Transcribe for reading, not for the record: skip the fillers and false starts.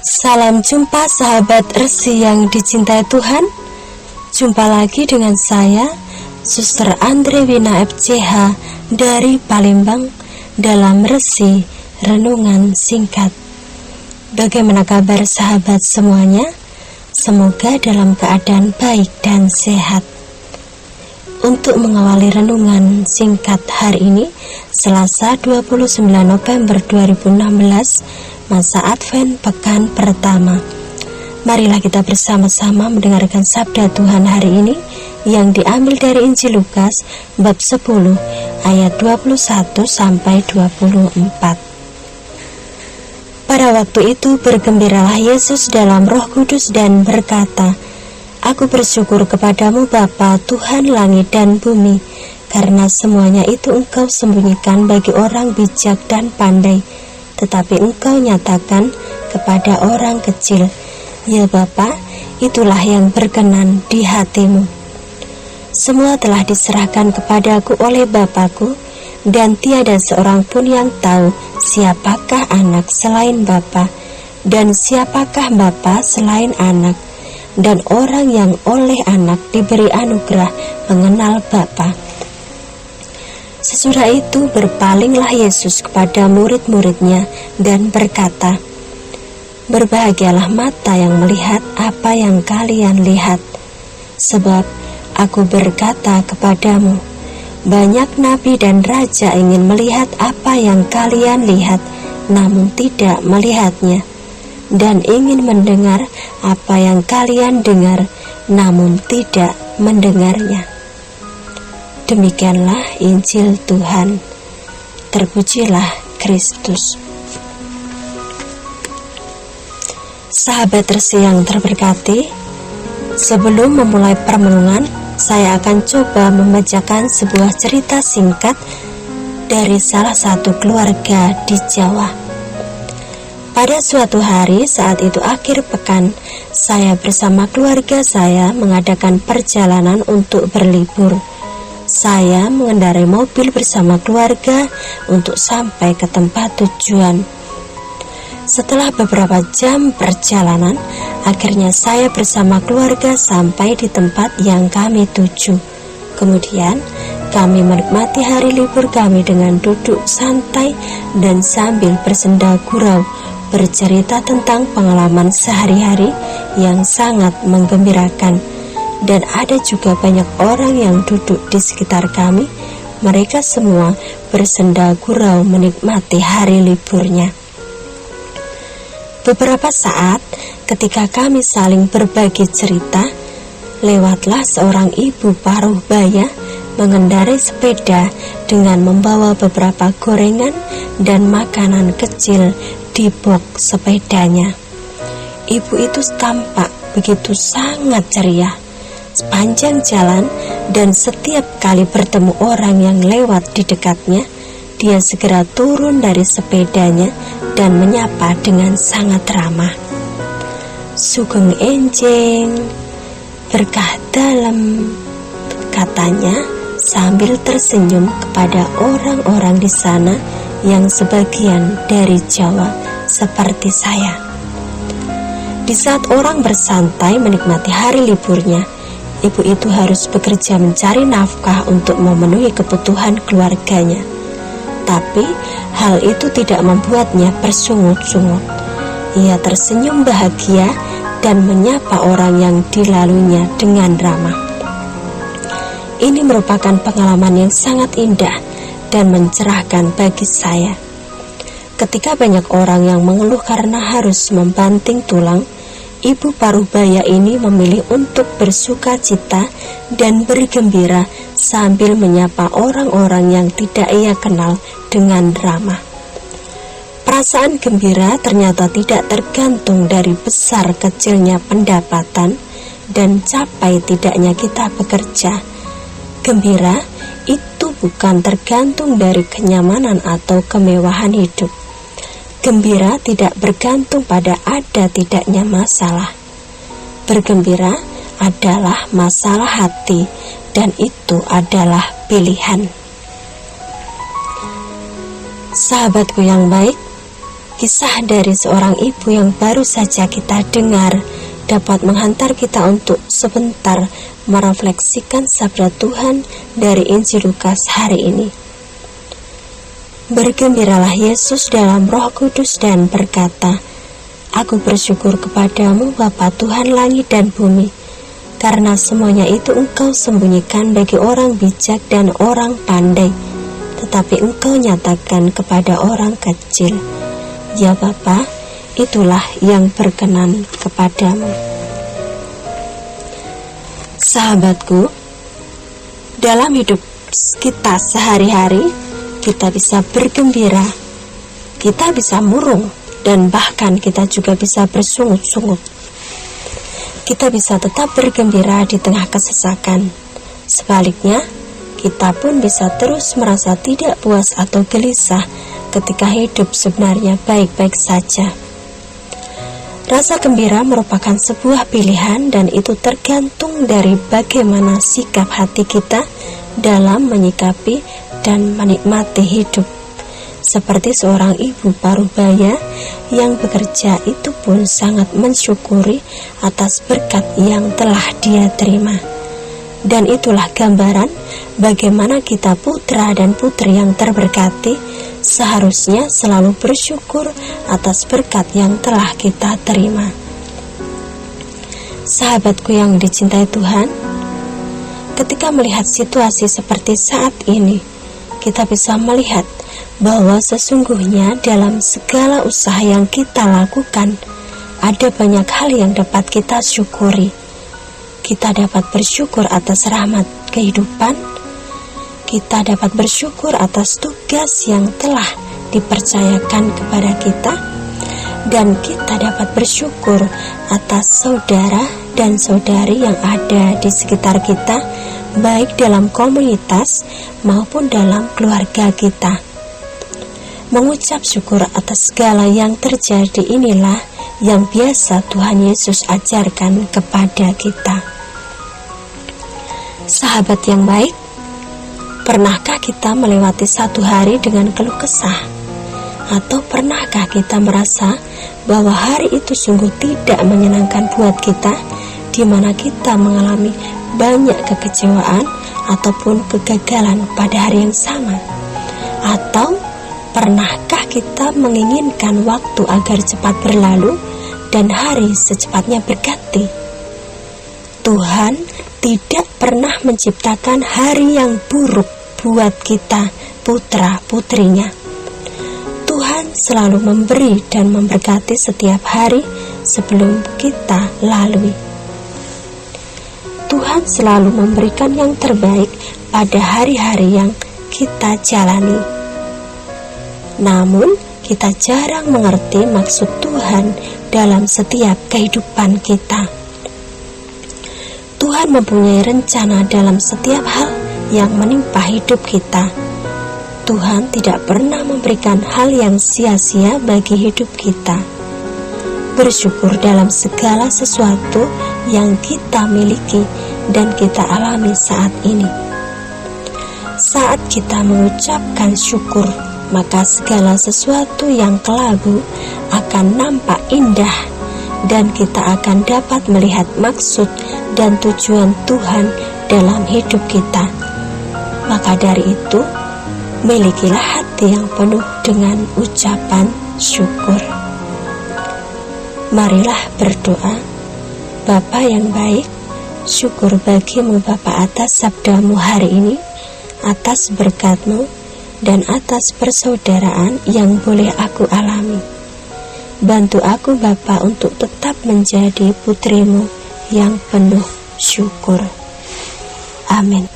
Salam jumpa sahabat Resi yang dicintai Tuhan. Jumpa lagi dengan saya, Suster Andrewina FCH dari Palembang dalam Resi Renungan Singkat. Bagaimana kabar sahabat semuanya? Semoga dalam keadaan baik dan sehat. Untuk mengawali renungan singkat hari ini, Selasa 29 November 2016, masa Advent pekan pertama. Marilah kita bersama-sama mendengarkan sabda Tuhan hari ini yang diambil dari Injil Lukas bab 10 ayat 21 sampai 24. Pada waktu itu bergembiralah Yesus dalam Roh Kudus dan berkata, "Aku bersyukur kepadamu Bapa, Tuhan langit dan bumi, karena semuanya itu Engkau sembunyikan bagi orang bijak dan pandai, tetapi Engkau nyatakan kepada orang kecil. Ya Bapa, itulah yang berkenan di hatimu. Semua telah diserahkan kepadaku oleh Bapakku, dan tiada seorang pun yang tahu siapakah anak selain Bapa, dan siapakah Bapa selain anak, dan orang yang oleh anak diberi anugerah mengenal Bapa." Sesudah itu berpalinglah Yesus kepada murid-muridnya dan berkata, "Berbahagialah mata yang melihat apa yang kalian lihat. Sebab aku berkata kepadamu, banyak nabi dan raja ingin melihat apa yang kalian lihat, namun tidak melihatnya, dan ingin mendengar apa yang kalian dengar, namun tidak mendengarnya." Demikianlah Injil Tuhan. Terpujilah Kristus. Sahabat Resi yang terberkati, sebelum memulai permenungan, saya akan coba membacakan sebuah cerita singkat dari salah satu keluarga di Jawa. Pada suatu hari saat itu akhir pekan, saya bersama keluarga saya mengadakan perjalanan untuk berlibur. Saya mengendarai mobil bersama keluarga untuk sampai ke tempat tujuan. Setelah beberapa jam perjalanan, akhirnya saya bersama keluarga sampai di tempat yang kami tuju. Kemudian, kami menikmati hari libur kami dengan duduk santai dan sambil bersenda gurau, bercerita tentang pengalaman sehari-hari yang sangat menggembirakan. Dan ada juga banyak orang yang duduk di sekitar kami. Mereka semua bersenda gurau menikmati hari liburnya. Beberapa saat ketika kami saling berbagi cerita, lewatlah seorang ibu paruh baya mengendarai sepeda dengan membawa beberapa gorengan dan makanan kecil di box sepedanya. Ibu itu tampak begitu sangat ceria sepanjang jalan, dan setiap kali bertemu orang yang lewat di dekatnya, dia segera turun dari sepedanya dan menyapa dengan sangat ramah. "Sugeng enjing, berkah dalem," katanya sambil tersenyum kepada orang-orang di sana yang sebagian dari Jawa seperti saya. Di saat orang bersantai menikmati hari liburnya, ibu itu harus bekerja mencari nafkah untuk memenuhi kebutuhan keluarganya. Tapi hal itu tidak membuatnya bersungut-sungut. Ia tersenyum bahagia dan menyapa orang yang dilaluinya dengan ramah. Ini merupakan pengalaman yang sangat indah dan mencerahkan bagi saya. Ketika banyak orang yang mengeluh karena harus membanting tulang, ibu paruh baya ini memilih untuk bersuka cita dan bergembira sambil menyapa orang-orang yang tidak ia kenal dengan ramah. Perasaan gembira ternyata tidak tergantung dari besar kecilnya pendapatan dan capai tidaknya kita bekerja. Gembira itu bukan tergantung dari kenyamanan atau kemewahan hidup. Gembira tidak bergantung pada ada tidaknya masalah. Bergembira adalah masalah hati, dan itu adalah pilihan. Sahabatku yang baik, Kisah dari seorang ibu yang baru saja kita dengar dapat menghantar kita untuk sebentar merefleksikan sabda Tuhan dari Injil Lukas hari ini. Bergembiralah Yesus dalam Roh Kudus dan berkata, "Aku bersyukur kepadamu Bapa Tuhan langit dan bumi, karena semuanya itu Engkau sembunyikan bagi orang bijak dan orang pandai, tetapi Engkau nyatakan kepada orang kecil. Ya Bapa, itulah yang berkenan kepadamu." Sahabatku, dalam hidup kita sehari-hari, kita bisa bergembira, kita bisa murung, dan bahkan kita juga bisa bersungut-sungut. Kita bisa tetap bergembira di tengah kesesakan. Sebaliknya, kita pun bisa terus merasa tidak puas atau gelisah ketika hidup sebenarnya baik-baik saja. Rasa gembira merupakan sebuah pilihan dan itu tergantung dari bagaimana sikap hati kita dalam menyikapi dan menikmati hidup. Seperti seorang ibu paruh baya yang bekerja itu pun sangat mensyukuri atas berkat yang telah dia terima. Dan itulah gambaran bagaimana kita putra dan putri yang terberkati seharusnya selalu bersyukur atas berkat yang telah kita terima. Sahabatku yang dicintai Tuhan, ketika melihat situasi seperti saat ini, kita bisa melihat bahwa sesungguhnya dalam segala usaha yang kita lakukan, ada banyak hal yang dapat kita syukuri. Kita dapat bersyukur atas rahmat kehidupan, kita dapat bersyukur atas tugas yang telah dipercayakan kepada kita, dan kita dapat bersyukur atas saudara dan saudari yang ada di sekitar kita, baik dalam komunitas maupun dalam keluarga kita. Mengucap syukur atas segala yang terjadi inilah yang biasa Tuhan Yesus ajarkan kepada kita. Sahabat yang baik, pernahkah kita melewati satu hari dengan keluh kesah? Atau pernahkah kita merasa bahwa hari itu sungguh tidak menyenangkan buat kita, di mana kita mengalami banyak kekecewaan ataupun kegagalan pada hari yang sama? Atau pernahkah kita menginginkan waktu agar cepat berlalu dan hari secepatnya berganti? Tuhan tidak pernah menciptakan hari yang buruk buat kita, putra-putrinya. Tuhan selalu memberi dan memberkati setiap hari sebelum kita lalui. Tuhan selalu memberikan yang terbaik pada hari-hari yang kita jalani. Namun, kita jarang mengerti maksud Tuhan dalam setiap kehidupan kita. Tuhan mempunyai rencana dalam setiap hal yang menimpa hidup kita. Tuhan tidak pernah memberikan hal yang sia-sia bagi hidup kita. Bersyukur dalam segala sesuatu yang kita miliki dan kita alami saat ini. Saat kita mengucapkan syukur, maka segala sesuatu yang kelabu akan nampak indah dan kita akan dapat melihat maksud dan tujuan Tuhan dalam hidup kita. Maka dari itu, milikilah hati yang penuh dengan ucapan syukur. Marilah berdoa. Bapa yang baik, syukur bagimu Bapa atas sabdamu hari ini, atas berkat-Mu, dan atas persaudaraan yang boleh aku alami. Bantu aku Bapa untuk tetap menjadi putrimu yang penuh syukur. Amin.